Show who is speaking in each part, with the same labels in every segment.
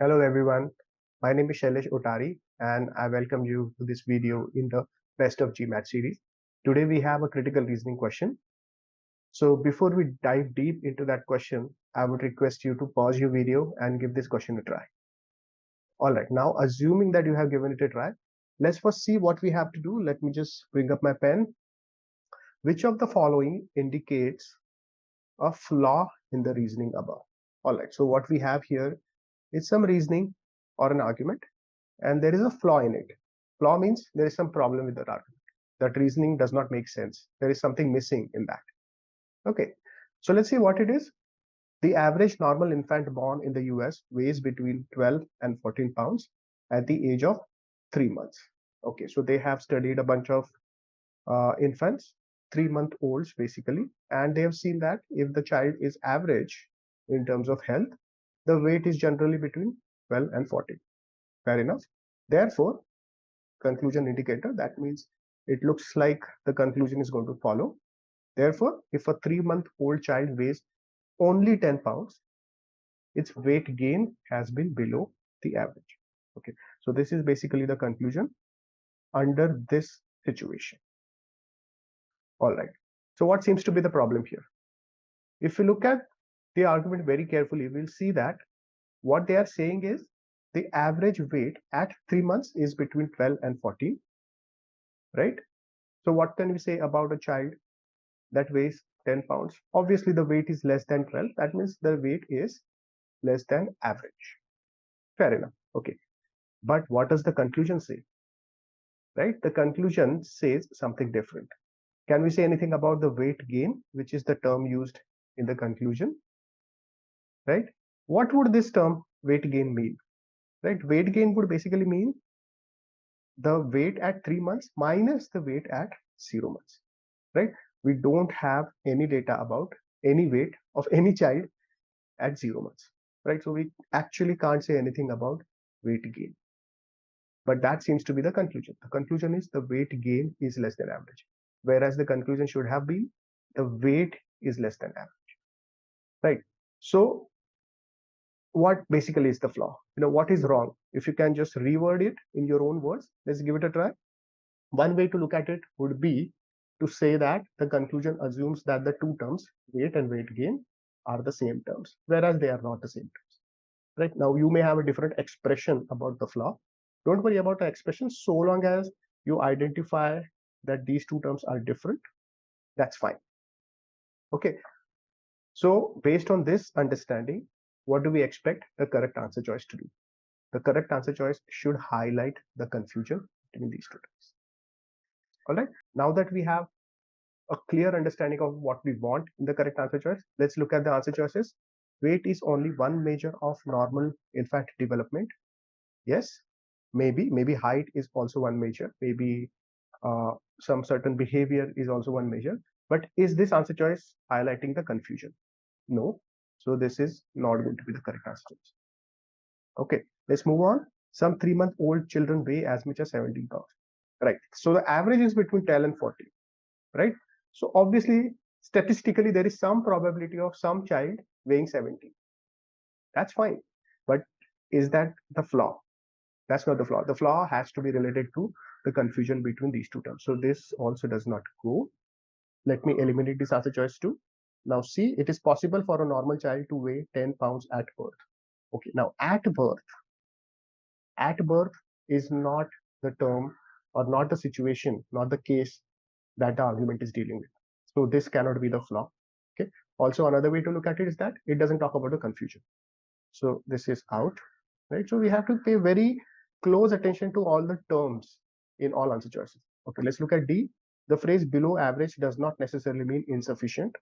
Speaker 1: Hello everyone, my name is Shailesh Otari and I welcome you to this video in the Best of GMAT series. Today we have a critical reasoning question. So before we dive deep into that question, I would request you to pause your video and give this question a try. Alright, now assuming that you have given it a try, let's first see what we have to do. Let me just bring up my pen. Which of the following indicates a flaw in the reasoning above? Alright, so what we have here is some reasoning or an argument and there is a flaw in it. Flaw means there is some problem with that argument. That reasoning does not make sense. There is something missing in that. Okay, so let's see what it is. The average normal infant born in the US weighs between 12 and 14 pounds at the age of 3 months. Okay, so they have studied a bunch of infants, 3-month-olds basically, and they have seen that if the child is average in terms of health, the weight is generally between 12 and 14. Fair enough. Therefore, conclusion indicator, that means it looks like the conclusion is going to follow. Therefore, if a 3-month-old child weighs only 10 pounds, its weight gain has been below the average. Okay, so this is basically the conclusion under this situation. All right, so what seems to be the problem here? If you look at the argument very carefully, we'll see that what they are saying is the average weight at 3 months is between 12 and 14, right? So what can we say about a child that weighs 10 pounds? Obviously, the weight is less than 12. That means the weight is less than average. Fair enough. Okay. But what does the conclusion say? Right? The conclusion says something different. Can we say anything about the weight gain, which is the term used in the conclusion? Right? What would this term weight gain mean? Right? Weight gain would basically mean the weight at 3 months minus the weight at 0 months. Right? We don't have any data about any weight of any child at 0 months, right? So we actually can't say anything about weight gain. But that seems to be the conclusion. The conclusion is the weight gain is less than average, whereas the conclusion should have been the weight is less than average, right? So what basically is the flaw? What is wrong? If you can just reword it in your own words, let's give it a try. One way to look at it would be to say that the conclusion assumes that the two terms, weight and weight gain, are the same terms, whereas they are not the same terms. Right now, you may have a different expression about the flaw. Don't worry about the expression, so long as you identify that these two terms are different, that's fine. Okay, so based on this understanding, what do we expect the correct answer choice to do? The correct answer choice should highlight the confusion between these two terms. All right, now that we have a clear understanding of what we want in the correct answer choice, let's look at the answer choices. Weight is only one measure of normal infant development. Yes, maybe height is also one measure. Maybe some certain behavior is also one measure. But is this answer choice highlighting the confusion? No. So this is not going to be the correct answer choice. Okay, let's move on. Some 3-month-old children weigh as much as 17 pounds. Right. So the average is between 10 and 14. Right. So obviously, statistically, there is some probability of some child weighing 17. That's fine. But is that the flaw? That's not the flaw. The flaw has to be related to the confusion between these two terms. So this also does not go. Let me eliminate this answer choice too. Now see, it is possible for a normal child to weigh 10 pounds at birth. Okay, now at birth is not the term or not the situation, not the case that the argument is dealing with. So this cannot be the flaw. Okay. Also, another way to look at it is that it doesn't talk about the confusion. So this is out, right? So we have to pay very close attention to all the terms in all answer choices. Okay, let's look at D. The phrase below average does not necessarily mean insufficient.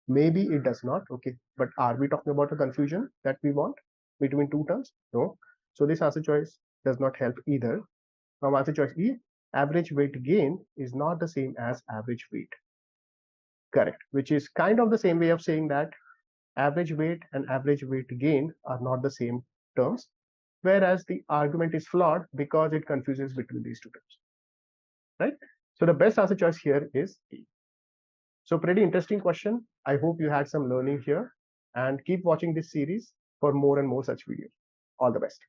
Speaker 1: Maybe it does not. Okay, but are we talking about a confusion that we want between two terms? No. So this answer choice does not help either. Now answer choice E, average weight gain is not the same as average weight. Correct, which is kind of the same way of saying that average weight and average weight gain are not the same terms, whereas the argument is flawed because it confuses between these two terms, right? So the best answer choice here is E. So pretty interesting question. I hope you had some learning here and keep watching this series for more and more such videos. All the best.